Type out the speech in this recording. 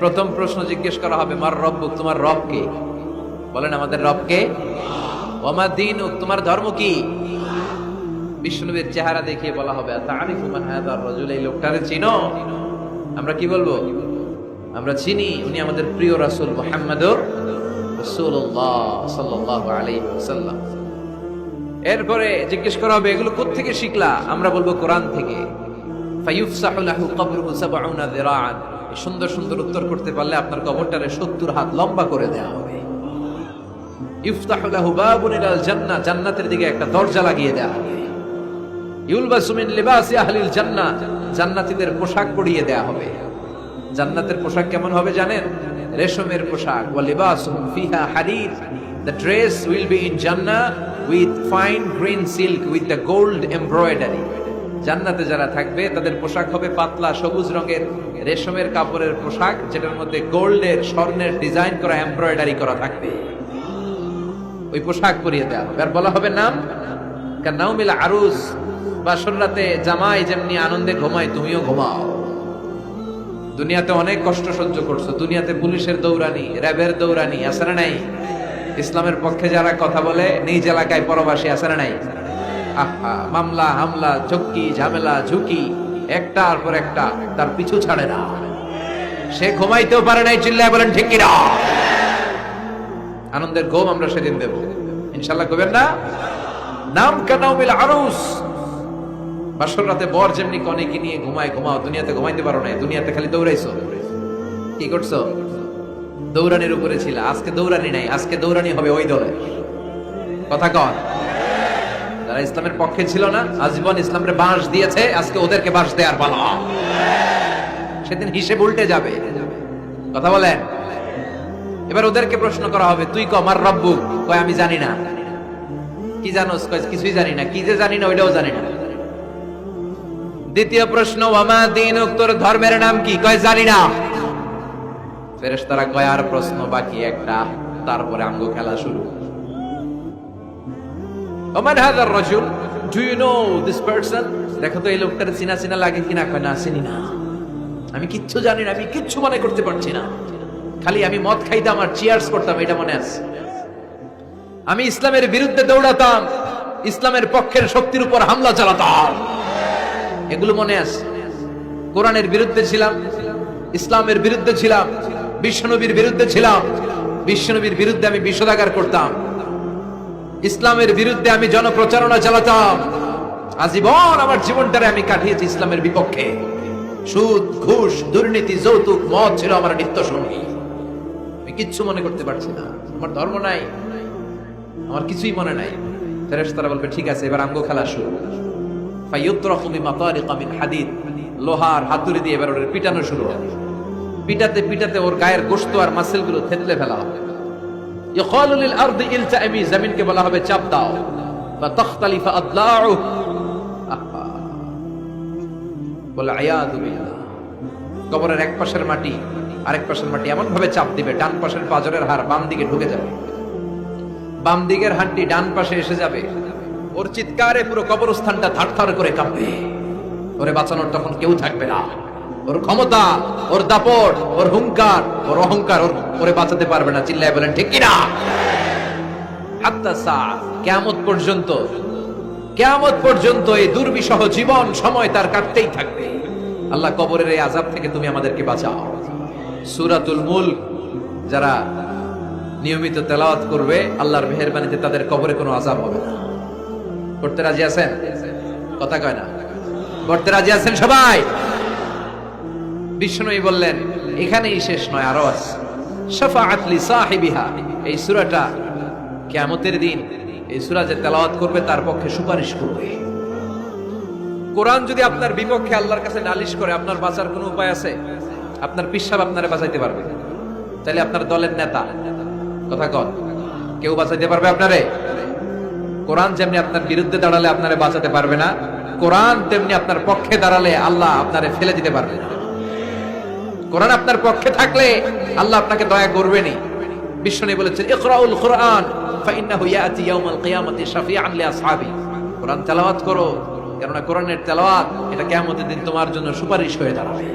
প্রথম প্রশ্ন জিজ্ঞেস করা হবে, মার রব্বুক, তোমার রব কে? বলেন, আমাদের রব কে? ওমা দীনুক, তোমার ধর্ম কি? বিষ্ণুনবীর চেহারা দেখিয়ে বলা হবে, তাআরিফু মান হাযার রাজুল, এই লোকটারে চিনো? আমরা কি বলবো? আমরা চিনি, উনি আমাদের প্রিয় রাসূল মুহাম্মদুর রাসূলুল্লাহ সাল্লাল্লাহু আলাইহি ওয়াসাল্লাম। এরপরে জিজ্ঞেস করা হবে, এগুলো কোত্থেকে শিখলা? আমরা বলবো, কোরআন থেকে। ফায়ুফসাহু লাহু কবরুহু ৭০ যিরাআন, সুন্দর সুন্দর উত্তর করতে পারলে আপনার কবরটারে ৭০ হাত লম্বা করে দেওয়া হবে। ইফতাহু লাহু বাবুন ইলাল জান্নাহ, জান্নাতের দিকে একটা দরজা লাগিয়ে দেওয়া হবে। ইউলবাসু মিন লিবাসি আহলিল জান্নাহ, জান্নাতীদের পোশাক পরিয়ে দেওয়া হবে। জান্নাতের পোশাক কেমন হবে জানেন? রেশমের পোশাক। ওয়া লিবাসুহুম ফিহা হারির, the dress will be in Jannah with fine green silk with the gold embroidery. জান্নাতে যারা থাকবে তাদের পোশাক হবে পাতলা সবুজ রঙের রেশমের কাপড়ের পোশাক, যেটার মধ্যে গোল্ডের, স্বর্ণের ডিজাইন করা, এমব্রয়ডারি করা থাকবে। ওই পোশাক পরিয়ে দেওয়া হবে। আর বলা হবে নাম কান্নাউমিল আরুস, বাসর রাতে জামাই যেমনি আনন্দে ঘুমায় তুমিও ঘুমাও। দুনিয়াতে অনেক কষ্ট সহ্য করছো, দুনিয়াতে পুলিশের দৌড়ানি, র্যাবের দৌড়ানি, আছে না নাই? ইসলামের পক্ষে যারা কথা বলে নিজ এলাকায় পরবাসী, আছে না নাই? আহা, মামলা হামলা, চক্কি ঝামেলা ঝুঁকি একটার পর একটা, তার পিছু ছাড়ে না। সে ঘুমাইতেও পারে নাই, চিল্লায় বলেন ঠিক কিনা? আনন্দের ঘুম আমরা সেদিন দেব ইনশাআল্লাহ, কবেন না? নাম কানাউমিল আরুস, বাসর রাতে বর যেমনি কনেকে নিয়ে ঘুমায় ঘুমাও। দুনিয়াতে ঘুমাইতে পারো নাই, দুনিয়াতে খালি দৌড়াইছো। কি করছো? দৌড়ানির উপরে ছিল। আজকে দৌড়ানি নাই, আজকে দৌড়ানি হবে ওই দলের। কথা কন, যারা ইসলামের পক্ষে ছিল না, আজীবন ইসলামের বাঁশ দিয়েছে, আজকে ওদেরকে বাঁশ দেওয়ার পালা। সেদিন হিসেব উল্টে যাবে। কথা বলেন। এবার ওদেরকে প্রশ্ন করা হবে, তুই ক আমার রব্বুক? কয় আমি জানি না। কি জানোস? কয় কিছুই জানি না। কি যে জানি না ওইটাও জানি না। দ্বিতীয় প্রশ্ন, ওয়ামা দীনুক, তোর ধর্মের নাম কি? কয় জানি না। ফেরেশতারা কয় আর প্রশ্ন বাকি একটা, তারপরে আমগো খেলা শুরু। ওমান হাযার রাজুল, do you know this person? দেখো তো এই লোকটার চিনা চিনা লাগে কিনা। কয় না, চিনি না, আমি কিচ্ছু জানি না, আমি কিচ্ছু মনে করতে পারছি না। খালি আমি মদ খাইতাম আর চিয়ার্স করতাম, এটা মনে আছে। আমি ইসলামের বিরুদ্ধে দৌড়াতাম, ইসলামের পক্ষের শক্তির উপর হামলা চালাতাম, এগুলো মনে আছে। কোরআনের বিরুদ্ধে ছিলাম, ইসলামের বিরুদ্ধে ছিলাম, বিশ্বনবীর বিরুদ্ধে ছিলাম। বিশ্বনবীর বিরুদ্ধে আমি বিষোদাগার করতাম, ইসলামের বিরুদ্ধে আমি জনপ্রচারণা চালাতাম। আজীবন আমার জীবনটারে আমি কাটিয়েছি ইসলামের বিপক্ষে। সুদ, ঘুষ, দুর্নীতি, যৌতুক, মদ ছিল আমার নিত্য সঙ্গী। আমি কিচ্ছু মনে করতে পারছি না, আমার ধর্ম নাই, আমার কিছুই মনে নাই। ফেরেশতারা বলবে, ঠিক আছে, এবার আমগো খেলা শুরু। ফায়ুতরাকু বিমাতারিকা মিন হাদিদ, লোহার হাতুড়ি দিয়ে এবার ওর পিটানো শুরু হবে। পিটাতে পিটাতে ওর গায়ের গোশত আর মাসেল গুলো থেতলে ফেলা হবে। ইকালু লিল আরদি ইলতাইমি, জমিনকে বলা হবে চাপ দাও। বা তাখতালিফা আদলাউ, বলে আয়াযু বিল্লাহ। কবরের এক পাশের মাটি আরেক পাশের মাটি এমন ভাবে চাপ দিবে, ডান পাশের পাজরের হাড় বাম দিকে ঢুকে যাবে, বাম দিকের হাড়টি ডান পাশে এসে যাবে। ওর চিৎকারে পুরো কবরস্থানটা থারথার করে কাঁপবে। ওরে বাঁচানোর তখন কেউ থাকবে না। ওর ক্ষমতা, ওর দাপট, ওর হুঙ্কার, ওর অহংকার ওরে বাঁচাতে পারবে না। চিল্লায় বলেন ঠিক কিনা? হাত্তা সা, কিয়ামত পর্যন্ত, কিয়ামত পর্যন্ত এই দুর্বিষহ জীবন সময় তার কাটতেই থাকবে। আল্লাহ, কবরের এই আযাব থেকে তুমি আমাদেরকে বাঁচাও। সূরাতুল মুলক যারা নিয়মিত তেলাওয়াত করবে, আল্লাহর মেহেরবানিতে তাদের কবরে কোনো আযাব হবে না। করতে রাজি আছেন? কথা কয় না। করতে রাজি আছেন সবাই? বিষ্ণুই বললেন, এখানেই শেষ নয়, আরো আছে। শাফাআত লি সাহিবিহা, এই সূরাটা কিয়ামতের দিন এই সূরা যে তেলাওয়াত করবে তার পক্ষে সুপারিশ করবে। কোরআন যদি আপনার বিপক্ষে আল্লাহর কাছে নালিশ করে, আপনার বাঁচার কোনো উপায় আছে? আপনার পিসাব আপনারে বাঁচাইতে পারবে? তাহলে আপনার দলের নেতা, কথা কন, কেউ বাঁচাইতে পারবে আপনারে? কোরআন যেমনি আপনার বিরুদ্ধে দাঁড়ালে আপনারে বাঁচাতে পারবে না, কোরআন তেমনি আপনার পক্ষে দাঁড়ালে আল্লাহ আপনারে ফেলে দিতে পারবে না। কোরআন আপনার পক্ষে থাকলে আল্লাহ আপনাকে দয়া করবেনই। বিশ্বনবী বলেছেন, ইকরাউল কুরআন ফাইন্নাহু ইয়াতি ইয়াউমাল কিয়ামাতি শাফিআন লিআসহাবি। কোরআন তেলাওয়াত করো, কেননা কোরআনের তেলাওয়াত এটা কিয়ামতের দিন তোমার জন্য সুপারিশ হয়ে দাঁড়াবে।